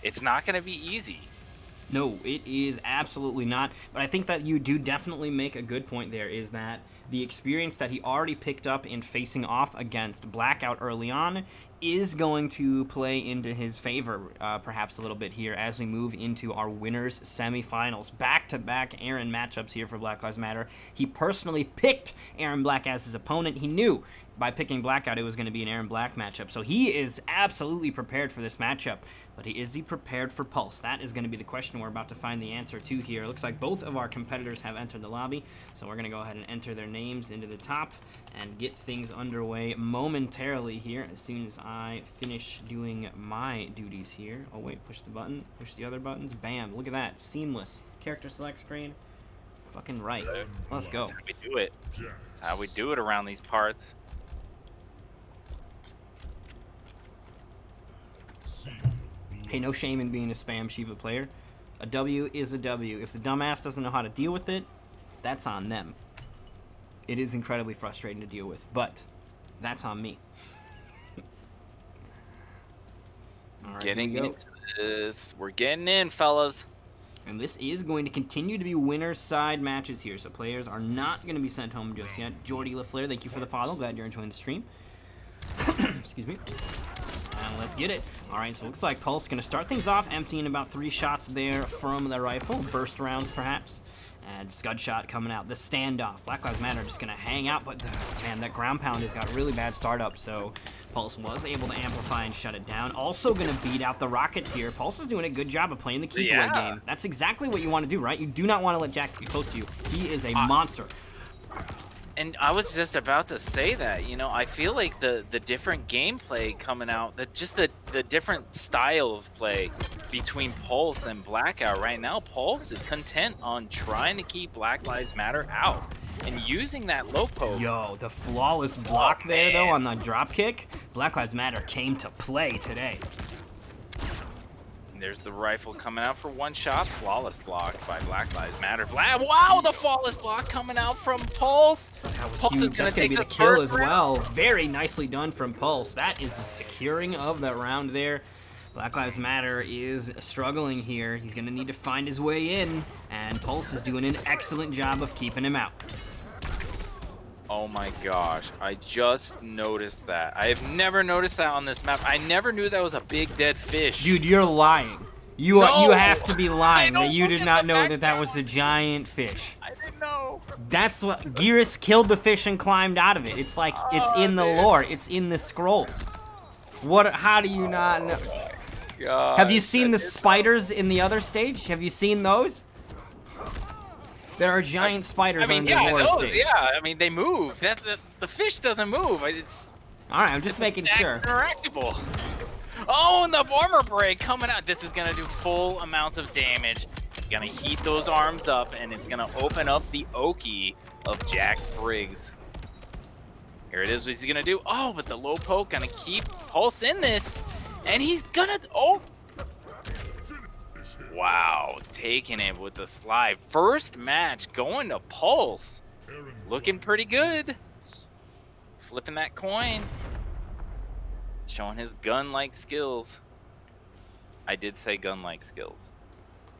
It's not going to be easy. No, it is absolutely not. But I think that you do definitely make a good point there, is that the experience that he already picked up in facing off against Blackout early on is going to play into his favor perhaps a little bit here as we move into our winners semifinals. Back-to-back Erron matchups here for Black Lives Matter. He personally picked Erron Black as his opponent. He knew by picking Blackout it was going to be an Erron Black matchup. So he is absolutely prepared for this matchup. But is he prepared for Pulse? That is going to be the question we're about to find the answer to here. It looks like both of our competitors have entered the lobby, so we're going to go ahead and enter their names into the top and get things underway momentarily here as soon as I finish doing my duties here. Oh wait, push the button, push the other buttons, bam, look at that, seamless. Character select screen, fucking right. Let's go. That's how we do it. That's how we do it around these parts. Hey, no shame in being a spam Shiva player. A W is a W. If the dumbass doesn't know how to deal with it, that's on them. It is incredibly frustrating to deal with, but that's on me. All right, getting into this. We're getting in, fellas. And this is going to continue to be winner's side matches here, so players are not going to be sent home just yet. Jordy LaFleur, thank you for the follow. Glad you're enjoying the stream. Excuse me. And let's get it. All right, so it looks like Pulse going to start things off, emptying about 3 shots there from the rifle. Burst rounds, perhaps. And Scud shot coming out. The standoff. Black Lives Matter just going to hang out, but man, that ground pound has got really bad startup, so Pulse was able to amplify and shut it down. Also going to beat out the Rockets here. Pulse is doing a good job of playing the keep away game. That's exactly what you want to do, right? You do not want to let Jack get close to you. He is a monster. And I was just about to say that, you know, I feel like the different gameplay coming out, just the different style of play between Pulse and Blackout right now. Pulse is content on trying to keep Black Lives Matter out and using that low poke. Yo, the flawless block there, though, on the drop kick. Black Lives Matter came to play today. There's the rifle coming out for 1 shot. Flawless block by Black Lives Matter. Wow, the flawless block coming out from Pulse. That was Pulse huge. is gonna That's going to be the take kill as first well. Very nicely done from Pulse. That is the securing of that round there. Black Lives Matter is struggling here. He's going to need to find his way in, and Pulse is doing an excellent job of keeping him out. Oh my gosh, I just noticed that. I have never noticed that on this map. I never knew that was a big dead fish. Dude, you're lying. You have to be lying that you did not know that that was a giant fish. I didn't know. That's what Gearus killed the fish and climbed out of it. It's like it's in the lore. It's in the scrolls. What? How do you not know? God, have you seen the spiders in the other stage? Have you seen those? There are giant spiders on the lore stage. Yeah, I mean they move. The fish doesn't move. It's all right. I'm just making sure. Interactable. Oh, and the armor break coming out. This is gonna do full amounts of damage. Gonna heat those arms up, and it's gonna open up the Oki of Jax Briggs. Here it is. What's he gonna do? Oh, but the low poke gonna keep Pulse in this, and he's gonna. Oh. Wow, taking it with the slide. First match going to Pulse. Looking pretty good. Flipping that coin. Showing his gun-like skills. I did say gun-like skills.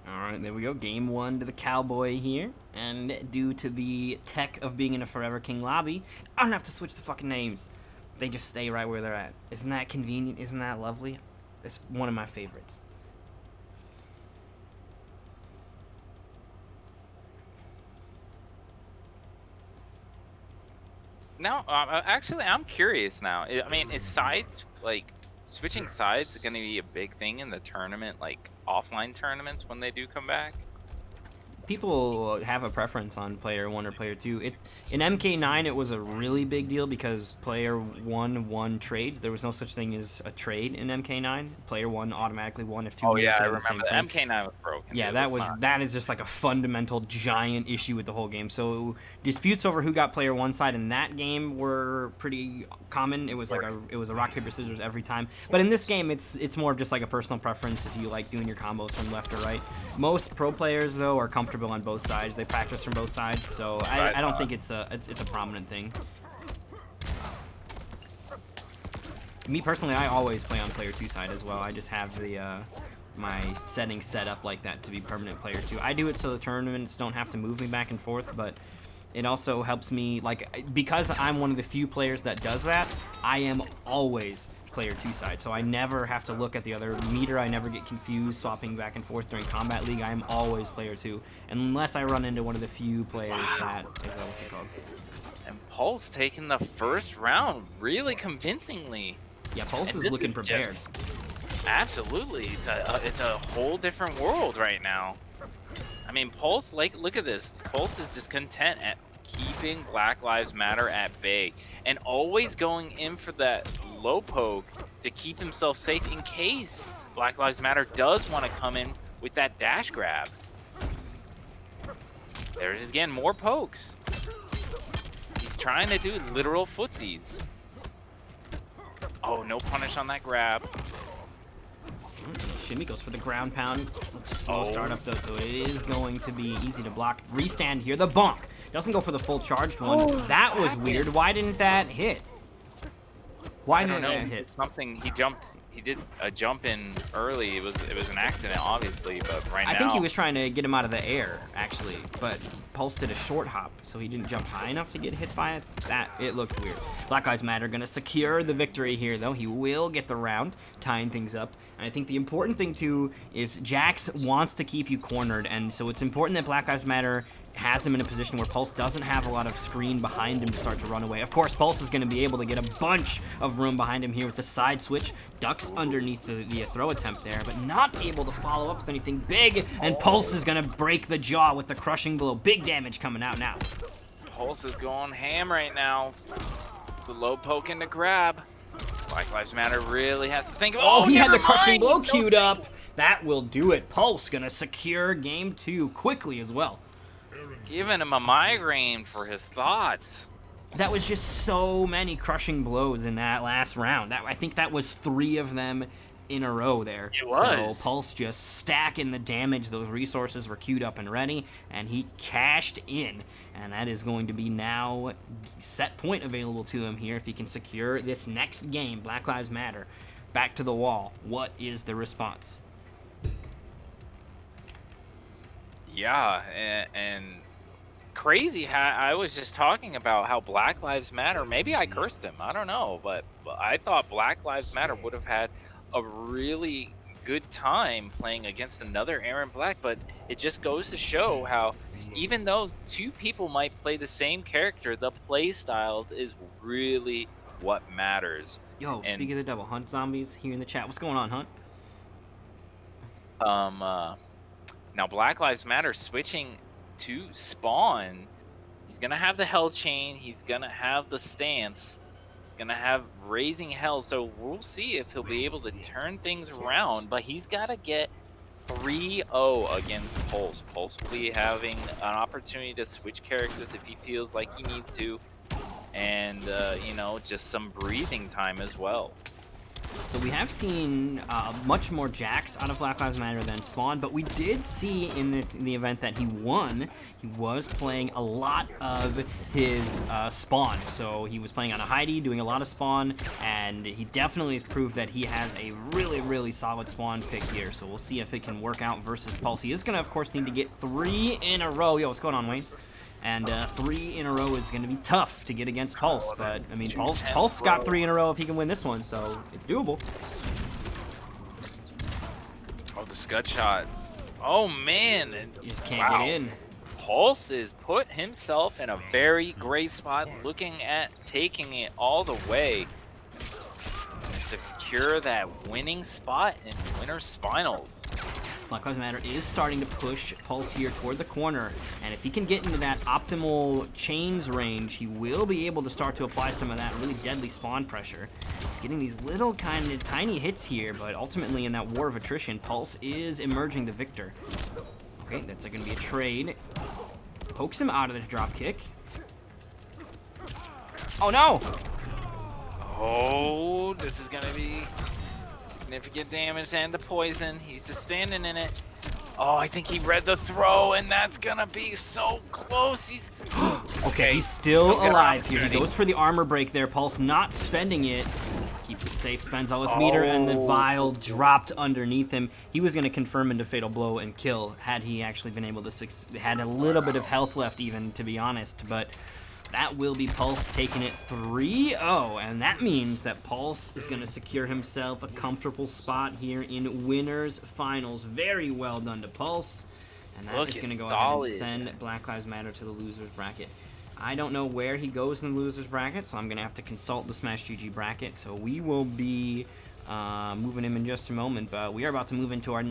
All right, there we go. Game 1 to the Cowboy here. And due to the tech of being in a Forever King lobby, I don't have to switch the fucking names. They just stay right where they're at. Isn't that convenient? Isn't that lovely? It's one of my favorites. Now, actually, I'm curious now. I mean, is sides, like, switching sides going to be a big thing in the tournament, like, offline tournaments when they do come back? People have a preference on player 1 or player 2. In MK9, it was a really big deal because player 1 won trades. There was no such thing as a trade in MK9. Player 1 automatically won if 2 Oh players yeah, I had the same remember frame. that. MK9 was broken. Yeah, dude. that is just like a fundamental giant issue with the whole game. So disputes over who got player 1 side in that game were pretty common. It was like a rock paper scissors every time. But in this game, it's more of just like a personal preference if you like doing your combos from left to right. Most pro players though are comfortable on both sides. They practice from both sides, so I don't think it's a prominent thing. Me personally, I always play on player 2 side as well. I just have the my settings set up like that to be permanent player 2. I do it so the tournaments don't have to move me back and forth, but it also helps me, like, because I'm one of the few players that does that, I am always player 2 side, so I never have to look at the other meter. I never get confused swapping back and forth during Combat League. I am always player 2, unless I run into one of the few players that is what's it called. And Pulse taking the first round really convincingly. Yeah, Pulse is looking prepared. Absolutely, it's a whole different world right now. I mean, Pulse, like, look at this. Pulse is just content at keeping Black Lives Matter at bay and always going in for that low poke to keep himself safe in case Black Lives Matter does want to come in with that dash grab. There it is again, more pokes. He's trying to do literal footsies. Oh, no punish on that grab. Shimmy goes for the ground pound. Such a slow startup though, so it is going to be easy to block. Restand here, the bonk. Doesn't go for the full charged one. That was weird. Why didn't that hit? Why didn't that hit? Something, he jumped. He did a jump in early. It was an accident, obviously, but right now. I think he was trying to get him out of the air, actually, but Pulse did a short hop, so he didn't jump high enough to get hit by it. It looked weird. Black Lives Matter gonna secure the victory here, though. He will get the round, tying things up. And I think the important thing, too, is Jax wants to keep you cornered, and so it's important that Black Lives Matter has him in a position where Pulse doesn't have a lot of screen behind him to start to run away. Of course, Pulse is going to be able to get a bunch of room behind him here with the side switch. Ducks underneath the throw attempt there, but not able to follow up with anything big, and Pulse is going to break the jaw with the crushing blow. Big damage coming out now. Pulse is going ham right now. The low poke and the grab. Black Lives Matter really has to think of. Oh, he had the crushing blow queued up. That will do it. Pulse going to secure game 2 quickly as well. Giving him a migraine for his thoughts. That was just so many crushing blows in that last round. I think that was 3 of them in a row there. It was. So Pulse just stacking the damage. Those resources were queued up and ready, and he cashed in. And that is going to be now set point available to him here if he can secure this next game. Black Lives Matter. Back to the wall. What is the response? Yeah, and crazy how I was just talking about how Black Lives Matter, maybe I cursed him, I don't know, but I thought Black Lives Matter would have had a really good time playing against another Erron Black, but it just goes to show how even though 2 people might play the same character, the play styles is really what matters. Yo, speaking of the devil, Hunt Zombies here in the chat. What's going on, Hunt? Now Black Lives Matter switching to Spawn. He's gonna have the hell chain, he's gonna have the stance, he's gonna have raising hell, so we'll see if he'll be able to turn things around, but he's gotta get 3-0 against Pulse. Pulse will be having an opportunity to switch characters if he feels like he needs to, and you know, just some breathing time as well. So we have seen much more Jax out of Black Lives Matter than Spawn, but we did see in the event that he won, he was playing a lot of his Spawn. So he was playing on a Heidi, doing a lot of Spawn, and he definitely has proved that he has a really, really solid Spawn pick here. So we'll see if it can work out versus Pulse. He is going to, of course, need to get 3 in a row. Yo, what's going on, Wayne? And 3 in a row is going to be tough to get against Pulse, but I mean, Pulse got 3 in a row if he can win this one, so it's doable. Oh, the scud shot. Oh man, You just can't get in. Pulse has put himself in a very great spot, looking at taking it all the way to secure that winning spot in winner spinals. Black Lives Matter is starting to push Pulse here toward the corner, and if he can get into that optimal chains range, he will be able to start to apply some of that really deadly spawn pressure. He's getting these little kind of tiny hits here, but ultimately in that war of attrition, Pulse is emerging the victor. Okay, that's going to be a trade. Pokes him out of the drop kick. Oh no! Oh, this is going to be significant damage and the poison. He's just standing in it. Oh, I think he read the throw, and that's gonna be so close. He's okay. He's still alive here. He goes for the armor break there. Pulse not spending it. He keeps it safe, spends all his meter, and the vial dropped underneath him. He was going to confirm into Fatal Blow and kill had he actually been able to had a little bit of health left even, to be honest, but that will be Pulse taking it 3-0, and that means that Pulse is going to secure himself a comfortable spot here in Winners Finals. Very well done to Pulse, and that is going to go ahead and send Black Lives Matter to the losers bracket. I don't know where he goes in the losers bracket, so I'm going to have to consult the Smash GG bracket, so we will be moving him in just a moment, but we are about to move into our